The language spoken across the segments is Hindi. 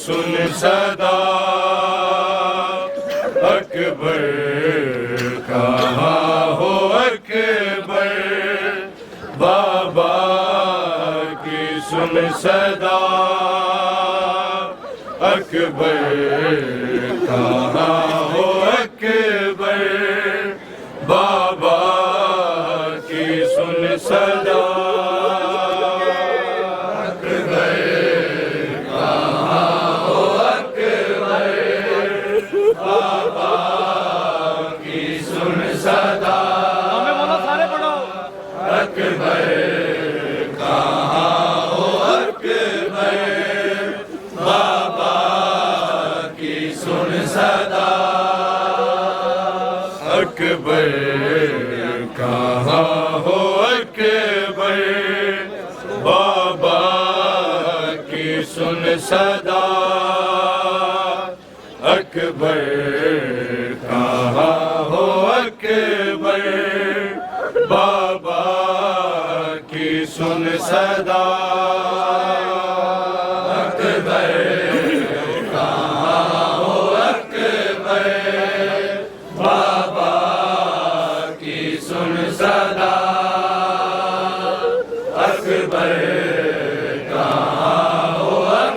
सुन सदा अकबर कहाँ हो अकबर बाबा की सुन सदा अकबर कहाँ हो अकबर बाबा की सुन सदा अकबर कहाँ हो अकबर बाबा की सुन सदा अकबर कहाँ हो अकबर बाबा की सुन सदा अकबर कहाँ हो अकबर बाबा की सुन सदा अकबर कहाँ हो अकबर बाबा की सुन सदा अकबर कहाँ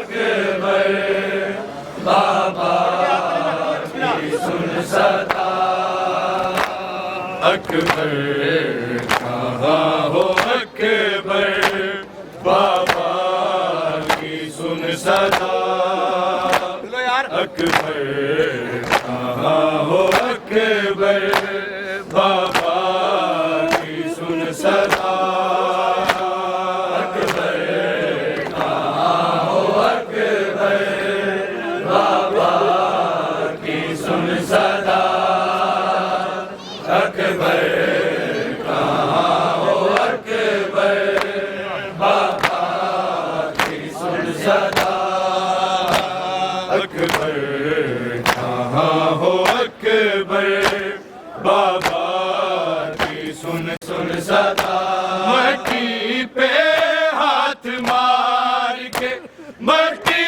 हो अकबर बाबा की सुन सदा अकबर कहाँ हो अकबर बाबा की सुन सदा अकबर कहाँ हो अकबर बाबा की सुन सदा मट्टी पे हाथ मार के मट्टी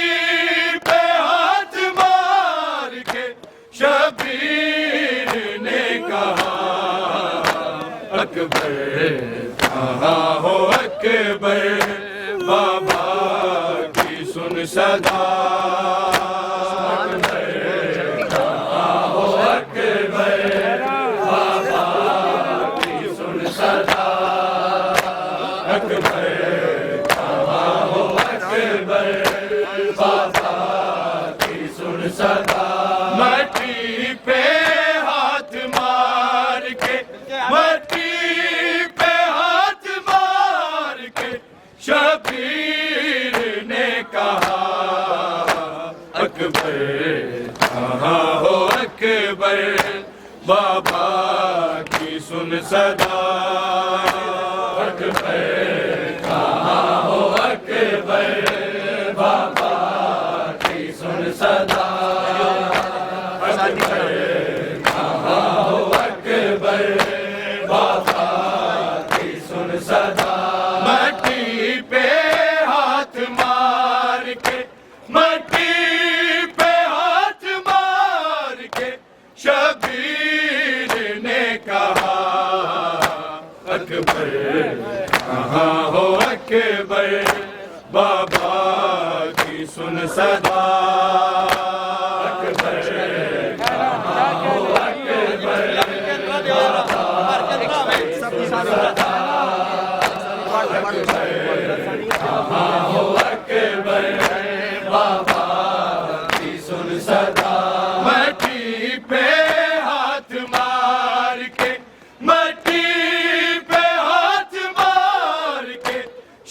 पे हाथ मार के शबीर ने कहा अकबर कहाँ हो अकबर बाबा की सुन सदा अकबर कहाँ हो अकबर बाबा की सुन सदा अकबर कहाँ हो अकबर बाबा की सुन सदा मट्टी पे हाथ मार के मट्टी पे हाथ मार के शबीर ने कहा अकबर कहाँ हो अकबर बाबा की सुन सदा अकबर कहाँ हो अकबर बाबा की सुन सदा सदा मट्टी पे हाथ मार के मट्टी पे हाथ मार के शबीर ने कहा अकबर कहाँ हो अकबर बाबा की सुन सदा अकबर कहाँ हो अकबर बाबा की सुन सदा कहाँ हो अकबर बाबा की सुन सदा मट्टी पे हाथ मार के मट्टी पे हाथ मार के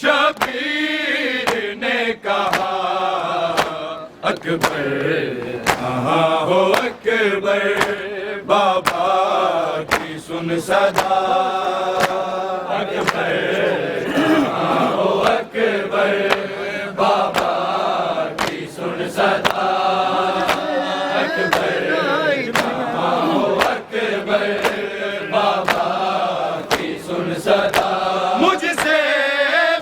शबीर ने कहा अकबर कहाँ हो अकबर बाबा की सुन सुन सदा अकबर कहाँ हो अकबर बाबा की सुन सदा अकबर कहाँ हो अकबर बाबा की सुन सदा मुझसे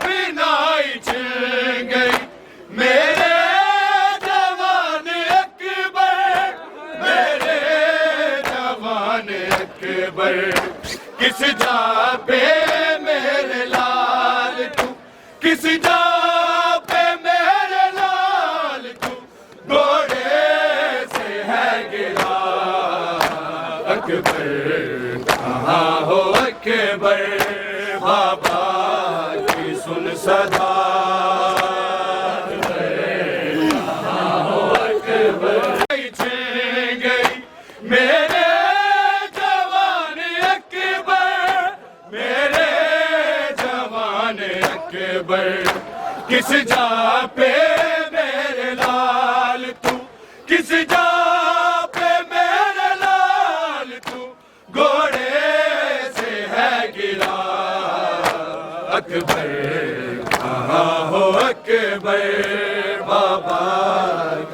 बिनाई छिन गई मेरे जवान अकबर मेरे जवान अकबर किस जा पे मेरे लाल तू किस जा पे मेरे लाल तू घोड़े से है गिरा अकबर कहाँ हो अकबर बाबा की सुन सदा कहाँ हो अकबर छिन गई मेरे जवान अकबर मेरे जवान अकबर किस जा पे मेरे लाल तू किस जा पे मेरे लाल तू घोड़े से है गिरा अकबर कहाँ हो अकबर बाबा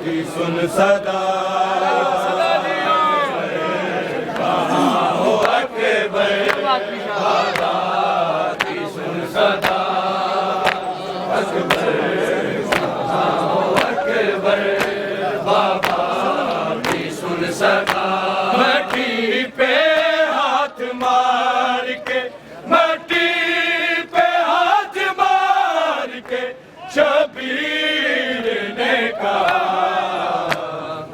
की सुन सदा कहाँ हो अकबर बाबा की सुन सदा अकबर कहाँ हो अकबर बाबा की सुन सदा मट्टी पे हाथ मार के मट्टी पे हाथ मार के शबीर ने कहा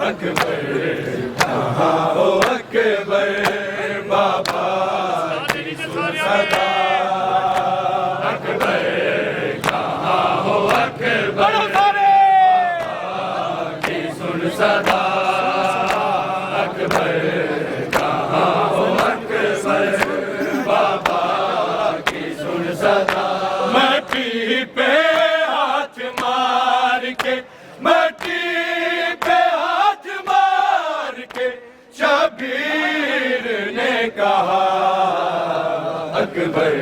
अकबर कहाँ हो अकबर बाबा की सुन सदा अकबर कहाँ हो अकबर की सुन सदा अकबर कहाँ हो अकबर बाबा की सुन सदा मट्टी पे हाथ मार के मट्टी पे हाथ मार के शबीर ने कहा अकबर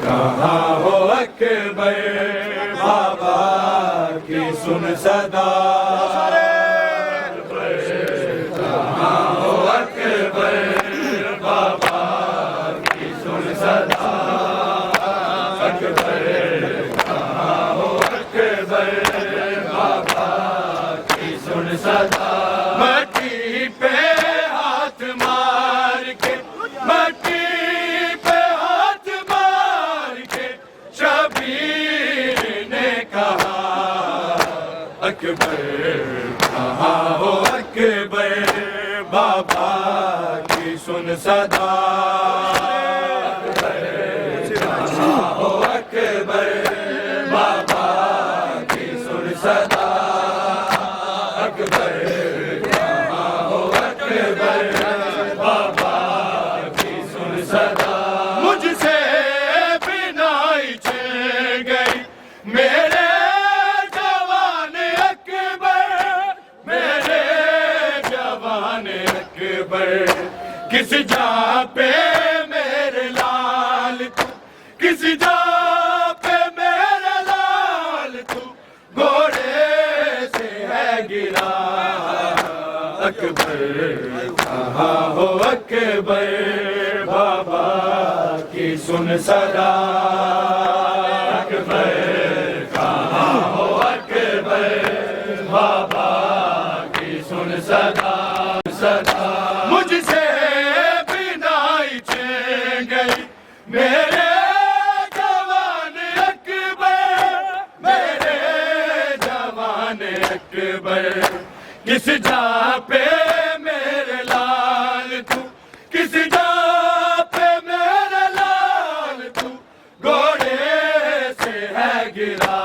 कहाँ हो अकबर बाबा की सुन सदा अकबर कहाँ हो अकबर बाबा की सुन सदा अकबर कहाँ हो अकबर बाबा की सुन सदा मट्टी पे हाथ मार के मट्टी पे हाथ मार के शबीर ने कहा अकबर कहाँ हो अकबर बाबा की सुन सदा अकबर कहाँ हो अकबर बाबा की सुन सदा अकबर कहाँ हो अकबर बाबा की सुन सदा मुझसे बिनाई छिन गई मेरे जवान अकबर मेरे जवान अकबर किस जा पे मेरे लाल तू किस जा पे मेरे लाल तू घोड़े से है गिरा अकबर कहाँ हो अकबर बाबा की सुन सदा अकबर कहाँ हो अकबर बाबा की सुन सदा सदा मुझसे बिनाई छिन गई मेरे जवान अकबर मेरे जवान अकबर किस जा पे मेरे लाल तू किस जा पे मेरे लाल तू घोड़े से है गिरा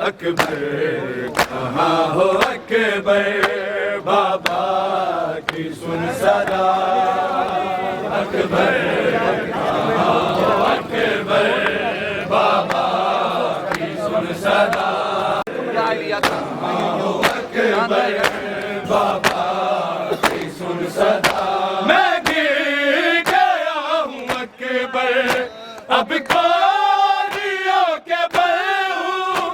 अकबर कहाँ हो अकबर बाबा की सुन सदा अकबर कहाँ हो अकबर बाबा की सुन सदा कहाँ हो अकबर बाबा की सुन सदा मैं गिर अकबर, अब कोनियों के बल हूँ,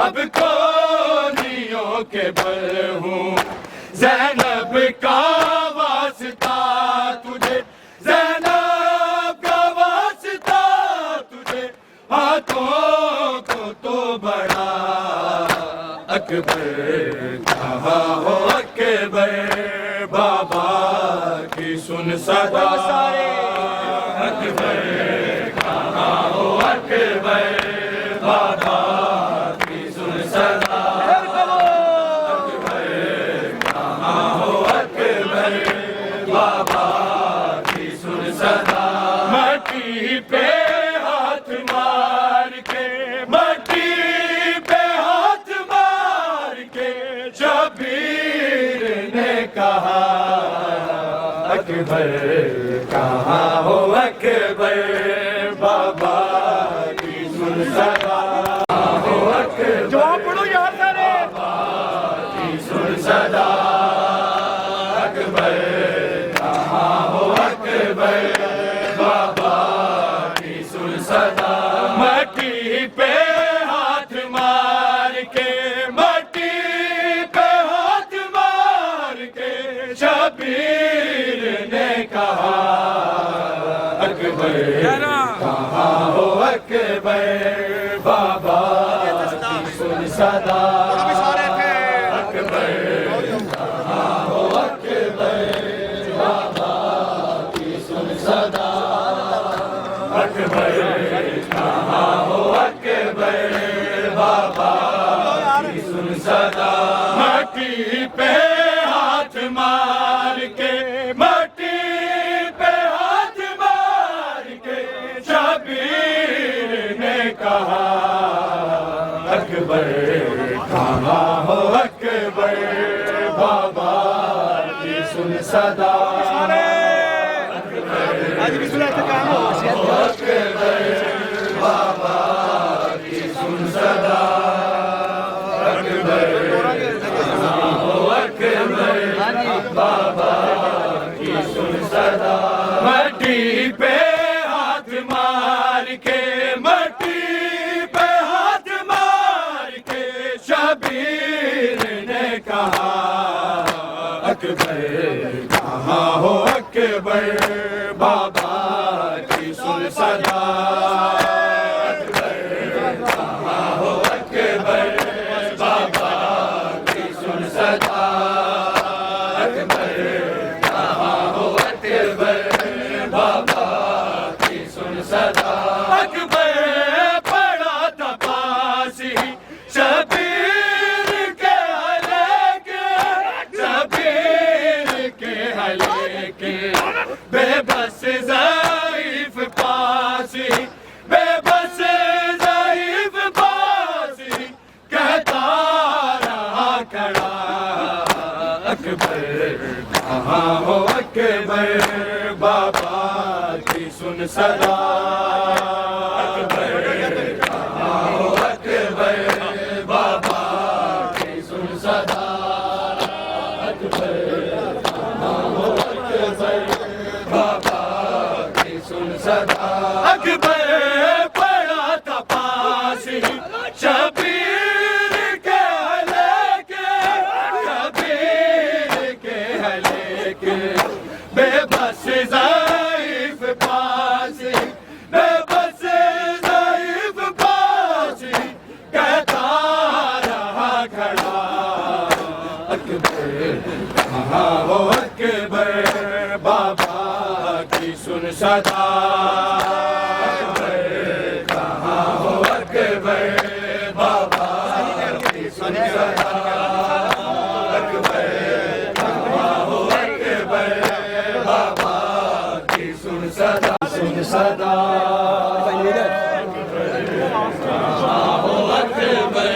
अब कोनियों के बल हूँ। ज़ैनब का वास्ता तुझे, ज़ैनब का वास्ता तुझे, हाथों को तो बड़ा अकबर। कहाँ हो अकबर, बाबा की सुन सदा। अकबर कहाँ हो अकबर, बाबा की सुन सदा। अकबर कहाँ हो अकबर, बाबा की सुन सदा। मट्टी पे हाथ मार के, मट्टी पे हाथ मार के शबीर ने कहा अकबर कहाँ हो अकबर, बाबा की सुन सदा। हो अकबर, जवाब पढ़ो यार सारे, बाबा की सुन सदा। अकबर कहाँ हो अकबर, बाबा की सुन सदा। मट्टी पे हाथ मार के, मट्टी पे हाथ मार के शबीर ने कहा अकबर कहाँ हो अकबर, बाबा की सुन सदा। अकबर कहाँ हो अकबर, बाबा की सुन सदा। अकबर कहाँ हो अकबर, बाबा की सुन सदा। मट्टी पे हाथ मार के, मट्टी पे हाथ मार के शबीर ने कहा अकबर कहाँ हो अकबर, बाबा की सुन सदा। आज भी सुना था काम हो अकबर बाबा की सुन सदा। अकबर हो अकबर, बाबा की सुन सदा। मट्टी पे हाथ मार के, मट्टी पे हाथ मार के शबीर ने कहा अकबर कहाँ हो अकबर, बाबा की सुन सदा। अकबर कहाँ हो अकबर, बाबा की सुन सदा। अकबर कहाँ हो अकबर, बाबा की सुन सदा। अकबर पड़ा था पासी शबीर के हले के, शबीर के हले के। बेबस ज़ईफ़ पासी, बेबस ज़ईफ़ पासी कहता रहा खड़ा अकबर कहाँ हो अकबर, बाबा की सुन सदा। अकबर कहाँ हो अकबर, बाबा की सुन सदा। अकबर कहाँ हो अकबर, बाबा की सुन सदा। अकबर पड़ा था पासी शबीर के हले के, शबीर के हले के। बेबस ज़ईफ़ पासी, बेबस ज़ईफ़ पासी कहता रहा खड़ा अकबर कहाँ हो अकबर, बाबा की सुन सदा। अकबर कहाँ हो अकबर, बाबा की सुन सदा। अकबर कहाँ हो अकबर, बाबा की सुन सदा। सुन सदा। कहाँ हो अकबर,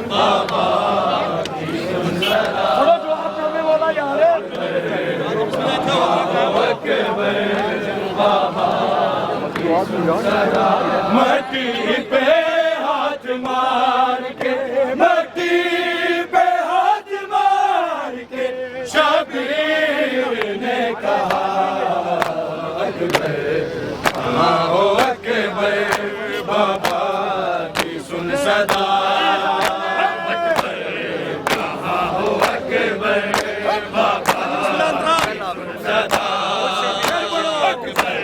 बाबा की सुन सदा। थोड़ा जवाब हमें बोला यार। मट्टी पे हाथ मार के, मट्टी पे हाथ मार के शबीर ने कहा अकबर कहाँ हो अकबर बाबा की सुन सदा कहाँ हो अकबर बाबा सदा अकबर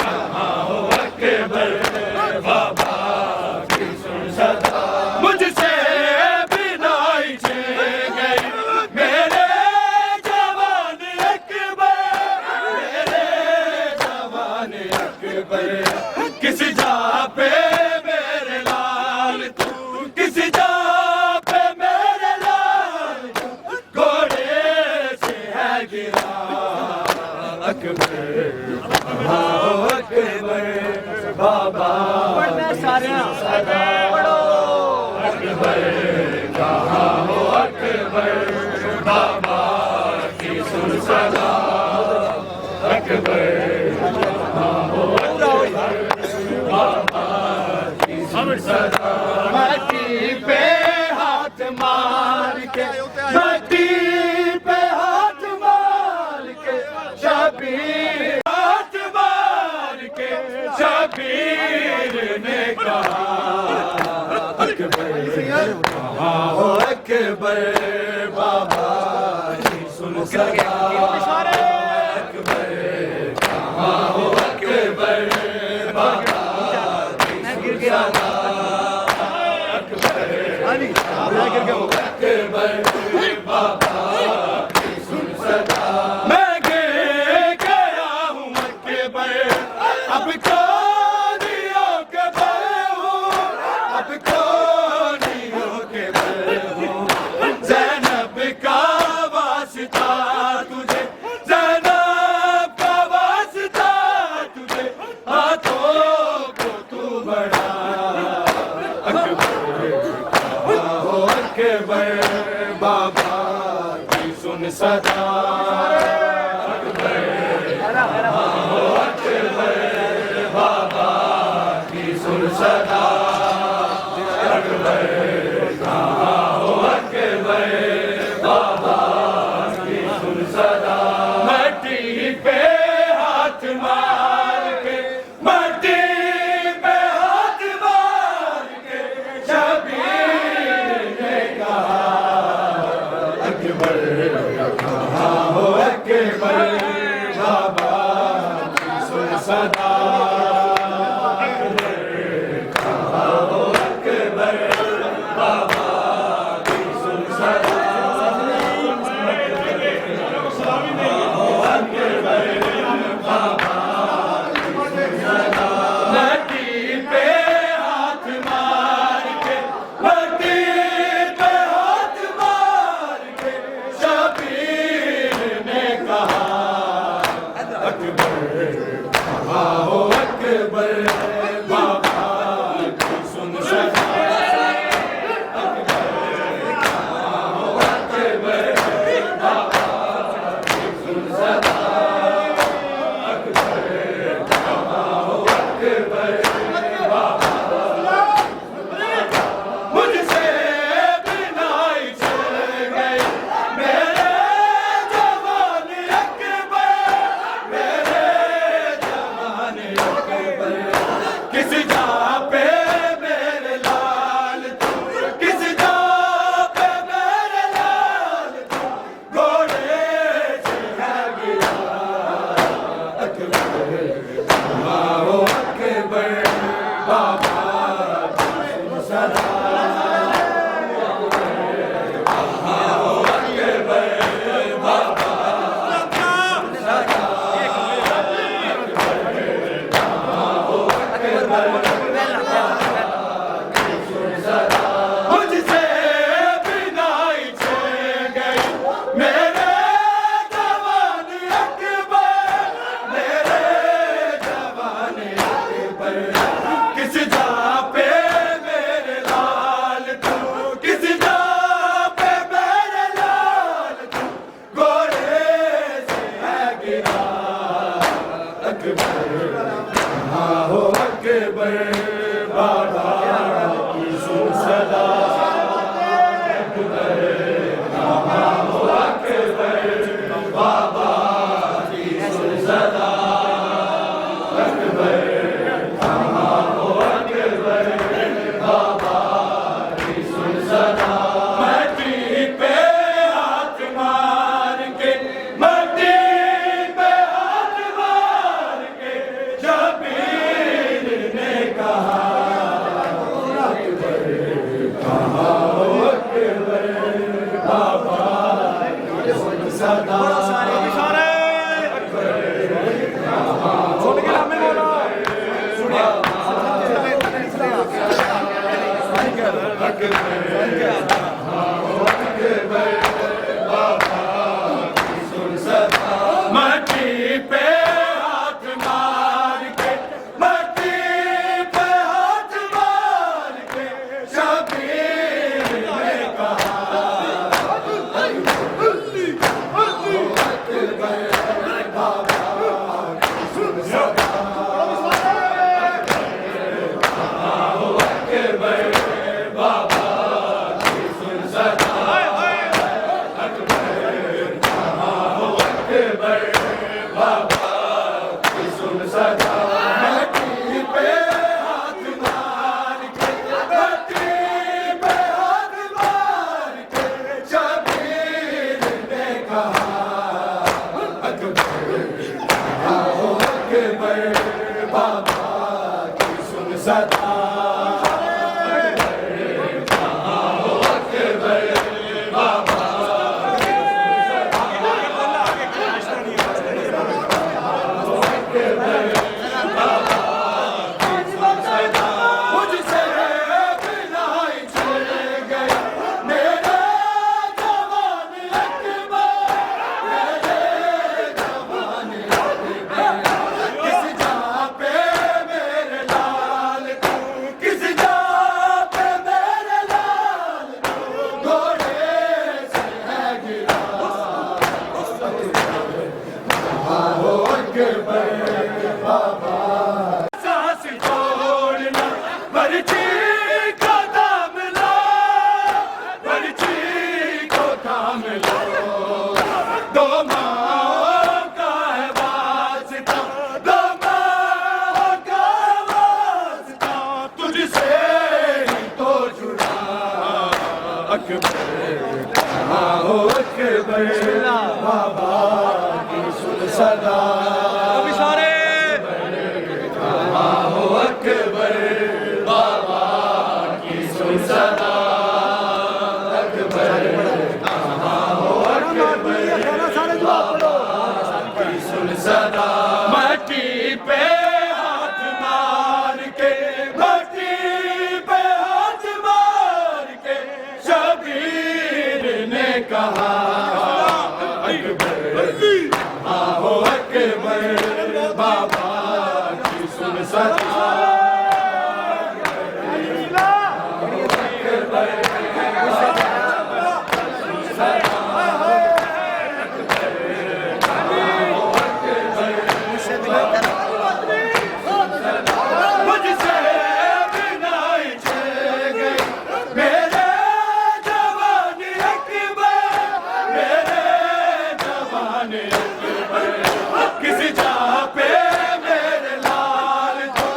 कहाँ हो अकबर बाबा की सुन सदा मुझसे बिनाई छे गई मेरे जवान अकबर किस जा पे मेरे लाल तू किस जा पे मेरे लाल घोड़े से है गिरा अकबर हाँ अकबर बाबा सदा अकबर कहाँ हो अकबर बाबा की सुन सदा अकबर मट्टी पे हाथ मार के मट्टी पे हाथ मार के शबीर हाथ मार के शबीर ने कहा अकबर कहाँ हो अकबर बाबा की सुन सदा अकबर कहाँ हो अकबर बाबा की सुन सदा अकबर बाबा की सुन सदा मैं गया हूँ अकबर अब खोनियों के बल हूँ अब खोनियों के बल हूँ ज़ैनब का वास्ता तुझे ज़ैनब का वास्ता तुझे हाथों को तू बढ़ा अकबर बाबा की सुन सदा अकबर बाबा की सुन सदा अकबर कहाँ हो अकबर बाबा की सुन सदा मट्टी पे हाथ मार के मट्टी पे हाथ मार के शबीर ने कहा अकबर कहाँ हो अकबर बाबा की सुन सदा अकबर कहाँ हो अकबर बाबा की सुन सदा मट्टी पे हाथ मार के मट्टी पे हाथ मार के शबीर ने कहा अकबर कहाँ हो अकबर बाबा की सुन सदा अकबर कहाँ हो अकबर बाबा की सुन सदा मुझसे बिनाई चल गई मेरे जवान अकबर किस जा पे मेरे लाल तू किस जा पे मेरे लाल तू घोड़े से है गिरा अकबर कहाँ हो अकबर बाबा की सुन सदा कहाँ हो अकबर बाबा मुझसे बिनाई छे गई मेरे जवान अकबर मेरे जवान अकबर किस जा पे मेरे लाल तू किस जा पे मेरे लाल तू घोड़े से है गिरा अकबर कहाँ हो अकबर बाबा की सुन सदा अकबर कहाँ हो अकबर बाबा की सुन सदा मट्टी पे हाथ मार के, मट्टी पे हाथ मार के शबीर ने कहा मट्टी पे हाथ मार के, मट्टी पे हाथ मार के शबीर ने कहा मट्टी पे हाथ मार के, मट्टी पे हाथ मार के शबीर ने कहा आओ अकबर बाबा की सुन सदा। आओ अकबर बाबा मुझसे बिनाई चल गया मेरा जवान अकबर, मेरे जवान अकबर। किस जहाँ पे मेरे लाल को, किस जहाँ पे मेरे लाल को घोड़े से है गिरा। आओ अकबर बाबा सांस छोड़ना, पर्ची को थाम लो, पर्ची को थाम लो। दो माओ का है वास्ता, दो माओ का वास्ता, तुझसे ही तो जुड़ा अकबर। आओ अकबर बाबा की सुन सदा। आओ अकबर बाबा की सुन सदा। अकबर आओ अकबर बाबा की सुन सदा। मट्टी पे हाथ मार के, मट्टी पे हाथ मार के शबीर ने कहा अकबर आओ अकबर बाबा की सुन सदा। मुझसे बिनाई चल गई मेरे जवान अकबर, मेरे जवान अकबर। किस जहाँ पे मेरे लाल को,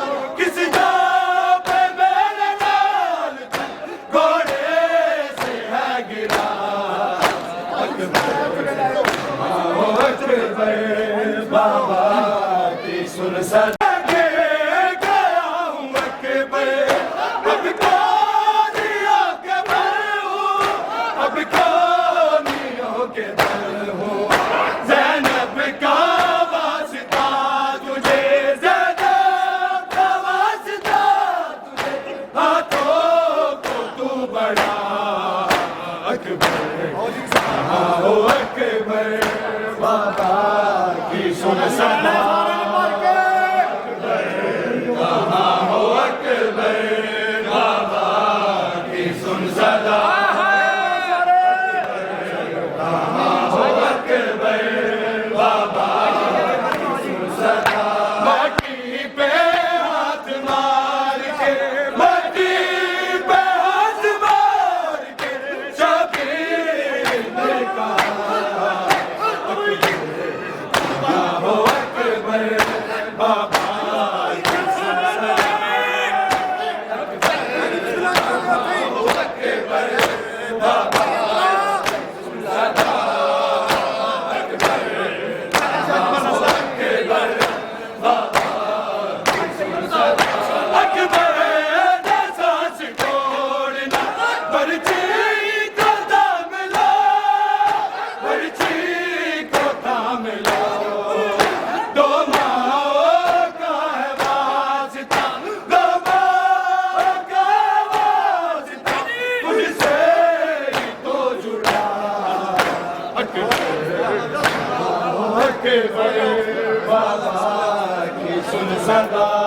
सदा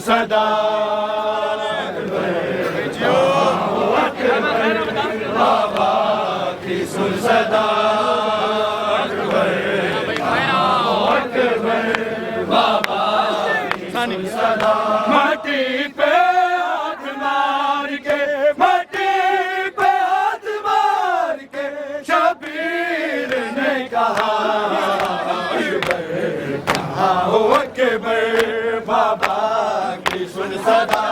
सदा बाबा की सुन सदा बाबा की सुन सदा माटी पे हाथ मार के माटी पे हाथ मार के शबीर ने कहा हो अकबर बाबा की सुन सदा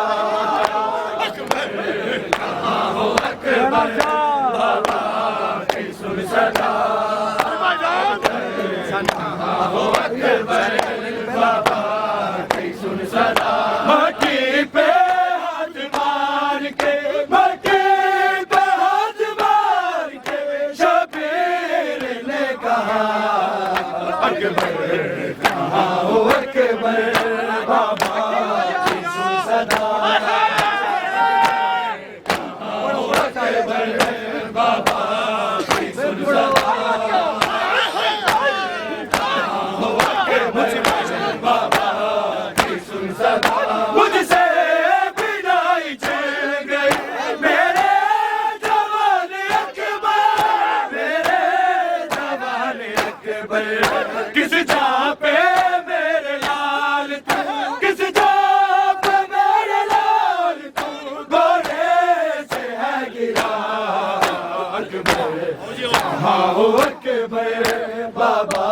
हो अकबर बाबा की सुन सदा हो अकबर बाबा की सुन सदा माटी पे हाथ मार के माटी पे हाथ मार के शबीर ने कहा अकबर हो अकबर बाबा की सुन सदा हो अकबर बाबा की सुन सदा हो अकबर बाबा की सुन सदा मुझसे बिदाई चल गई मेरे जवान अकबर मेरे जवान अकबर किस जा पे मेरे लाल तू किस जा पे मेरे लाल तू गोरे से है गिरा अकबर हो अकबर बाबा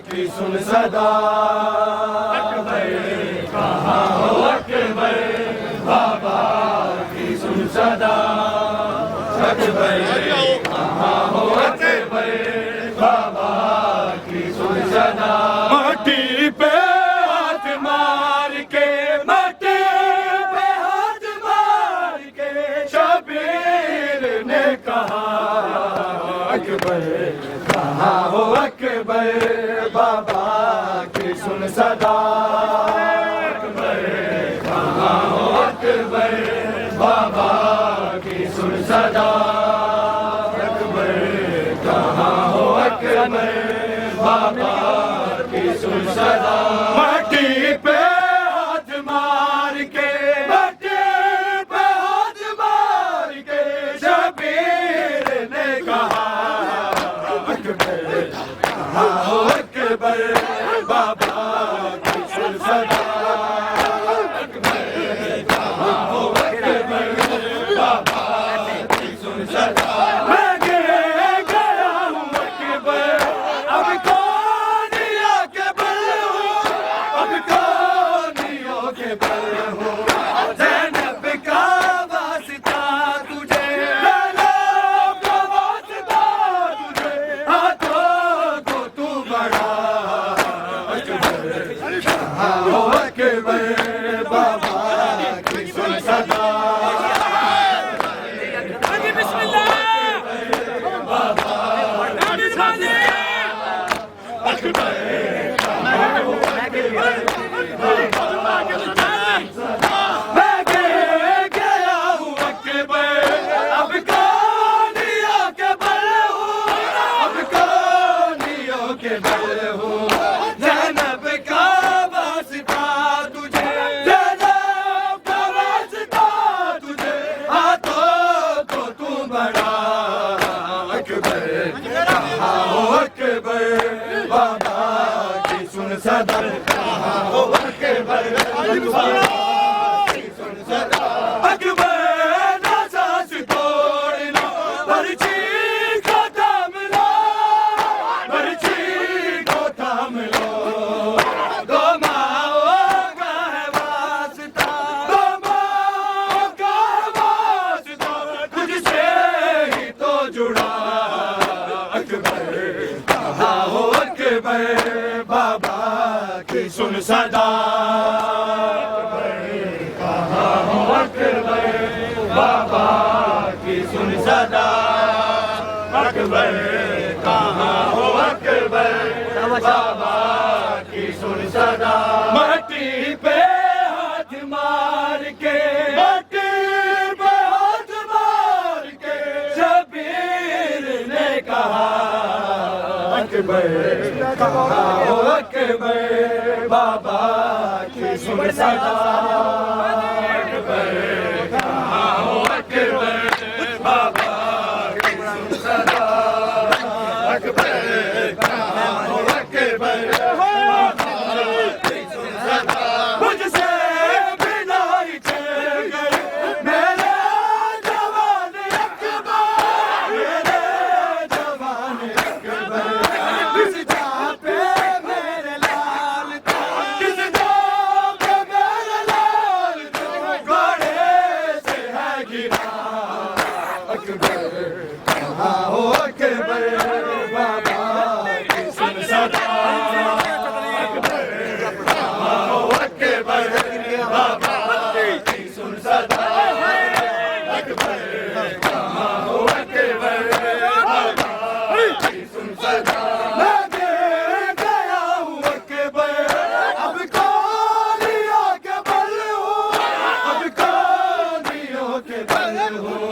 की सुन सदा अकबर हो अकबर बाबा की सुन सदा अकबर हो अकबर बाबा की सुन सदा माटी पे हाथ मार के माटी पे हाथ मार के शबीर ने कहा अकबर हो अकबर बाबा की सुन सदा अकबर हो अकबर बाबा की सुन सदा अकबर हो अकबर बाबा की सुन सदा माटी पे हाथ मार के माटी पे हाथ मार के शबीर ने कहा अकबर हो अकबर बाबा की सुन सदा अकबर हो अकबर बाबा की सुन सदा मैं गया हूँ अकबर अब कौन आके बल हूँ अब कौन के बल हूँ ज़ैनब का वास्ता तुझे ज़ैनब का वास्ता तुझे हाथों को तू बढ़ा अकबर हो अकबर बाबा की सुन सदा मैं गया हूँ अकबर अब कौन आके बल हूँ अब कौन के बल हूँ ज़ैनब का वास्ता तुझे ज़ैनब का वास्ता तुझे हाथों को तू बढ़ा अकबर हो अकबर बाबा की सुन सदा हो अकबर अकबर ना सांस तोड़ना पर्ची को थाम लो पर्ची को थाम लो दो माओं का है वास्ता दो माओं का है वास्ता तुझसे ही तो जुड़ा अकबर हो अकबर बाबा की सुन सदा हो अकबर बाबा की सुन सदा अकबर कहाँ हो अकबर बाबा की सुन सदा माटी पे हाथ मार के माटी पे हाथ मार के शबीर ने कहा अकबर हो अकबर बाबा की सुन सदा अकबर कहाँ हो अकबर बाबा की सुन सदा अकबर कहाँ हो अकबर बाबा की सुन सदा मुझसे बिनाई चल गए मेरे जवान अकबर मेरे जवान अकबर किस जहाँ पे मेरे लाल था किस जहाँ पे मेरे लाल था घोड़े से है गिरा अकबर कहाँ हो अकबर बाबा की सुन सदा अकबर कहाँ हो अकबर बाबा की सुन सदा अकबर कहाँ हो अकबर बाबा की सुन सदा मैं देख गया हूँ अकबर अब कौनियों के बल हूँ अब कौनियों के बल हूँ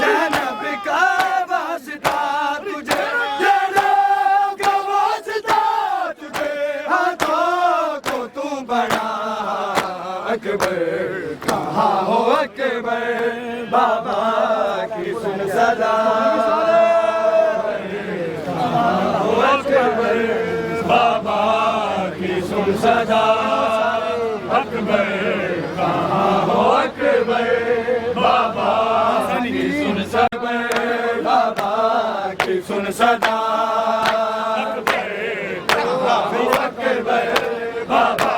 जैनब का वास्ता तुझे जैनब का वास्ता तुझे हाथों को तू बड़ा अकबर कहाँ हो अकबर बाबा की सुन सदा कहाँ हो अकबर बाबा की सुन सदा अकबर कहाँ हो अकबर बाबा की सुन सदा बाबा की सुन सदा अकबर कहाँ हो अकबर बाबा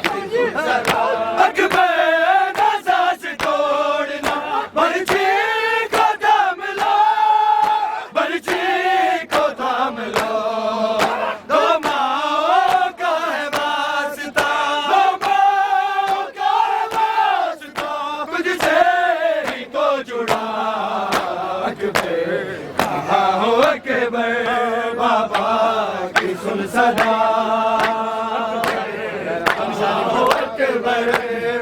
की सुन सदा अकबर का सांस तोड़ना बर्छी को थाम लो बर्छी को थाम लो दो माओ का है वास्ता दो माओ का है वास्ता तुझसे ही तो जुड़ा अकबर कहाँ हो अकबर बाबा की सुन सदा कहाँ हो अकबर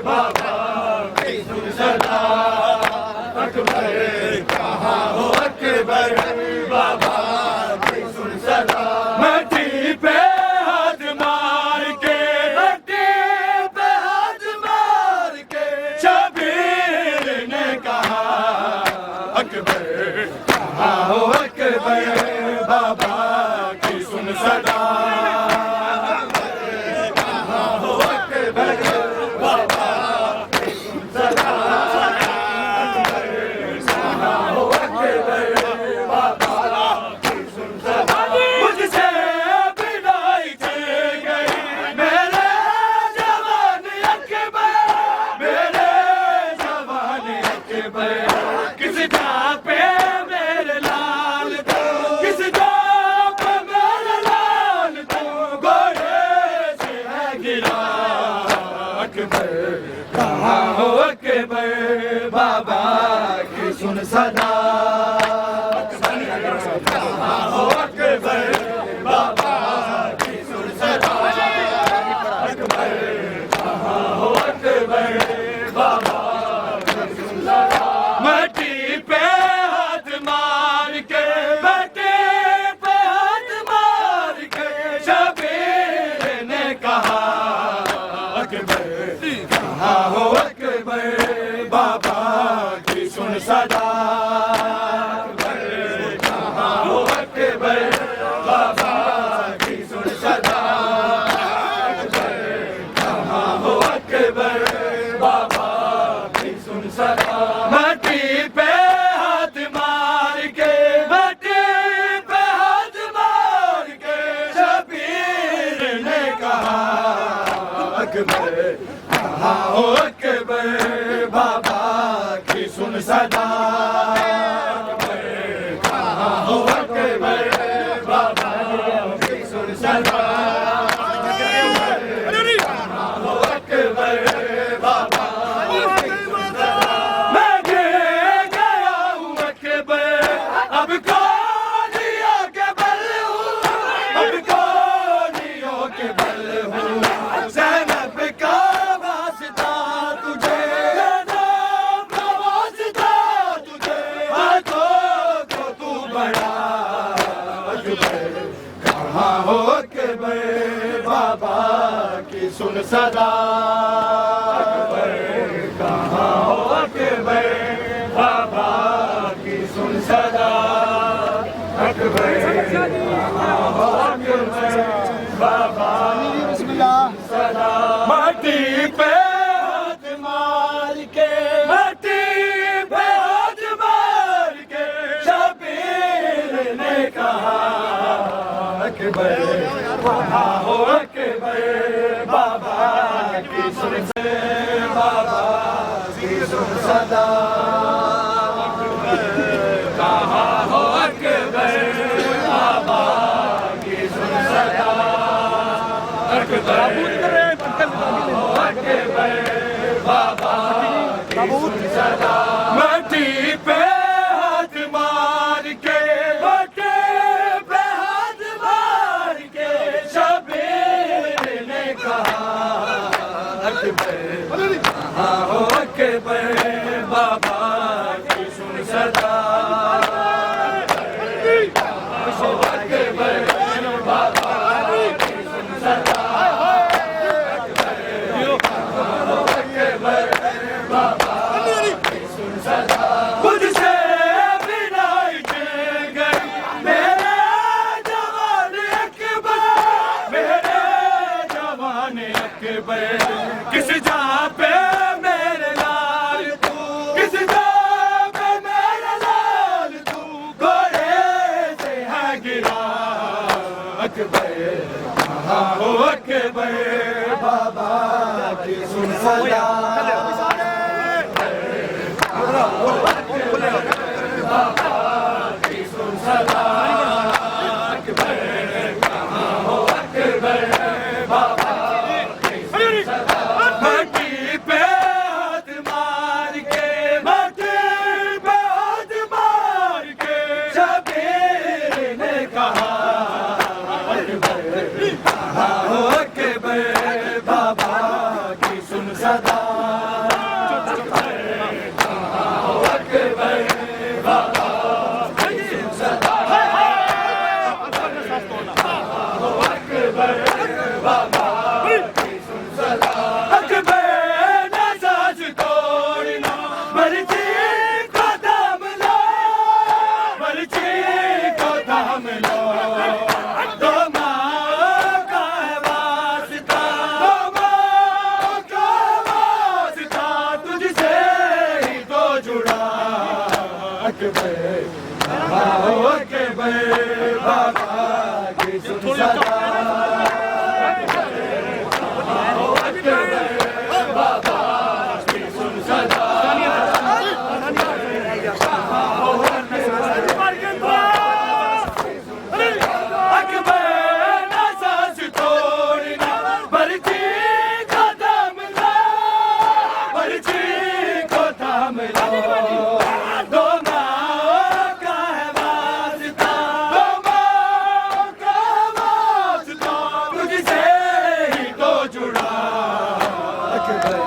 बाबा की सुन सदा अकबर कहाँ हो अकबर बाबा की सुन सदा मट्टी पे हाथ मार के मट्टी पे हाथ मार के शबीर ने कहा अकबर कहाँ हो अकबर बाबा की सुन सदा कहाँ हो अकबर बाबा की सुन सदा कहाँ हो अकबर बाबा की सुन सदा मुझसे बिनाई चल गई मेरे जवान अकबर मेरे जवान अकबर किस जहाँ पे मेरे लाल था किस जहाँ पे मेरे लाल था घोड़े से है गिरा अकबर कहाँ हो अकबर बाबा की सुन सदा कहाँ हो अकबर बाबा की सुन सदा अकबर कहाँ हो अकबर बाबा की सुन सदा मट्टी पे हाथ मार के मट्टी पे हाथ मार के शबीर ने कहा अकबर कहाँ हो अकबर बाबा की सुन सदा अकबर कहाँ हो अकबर बाबा की सुन सदा अकबर कहाँ हो अकबर बाबा की सुन सदा मट्टी पे हाथ मार के मट्टी पे हाथ मार के शबीर ने कहा अकबर कहाँ हो अकबर बाबा की सुन सदा अकबर कहाँ हो अकबर बाबा की सुन सदा कहाँ हो अकबर बाबा मैं गिर गया हूँ अकबर अब कौनियों के बल हूँ अब कौनियों के बल हूँ ज़ैनब का वास्ता तुझे ज़ैनब का वास्ता तुझे हाथों को तू बढ़ा सुन सदा कहाँ हो अकबर बाबा की सुन सदा अकबर कहाँ हो अकबर बाबा सदा माटी पे हाथ मार के माटी पे हाथ मार के शबीर ने कहा अकबर कहाँ हो अकबर बाबा की सुन बाबा की सुन सदा कहाँ हो अकबर बाबा की सुन सदा अकबर बाबा की सुन सदा माटी पे हाथ मार के माटी पे हाथ मार के शबीर ने कहा अकबर कहाँ हो अकबर बाबा की सुन सदा हो अकबर बाबा की सुन सदा मुझसे बिनाई गई मेरे जवान अकबर मेरे जवान अकबर किस जा पे मेरे लाल तू किस जा पे मेरे लाल तू घोड़े से है गिरा अकबर कहाँ हो अकबर बाबा की सुन सदा Thank you.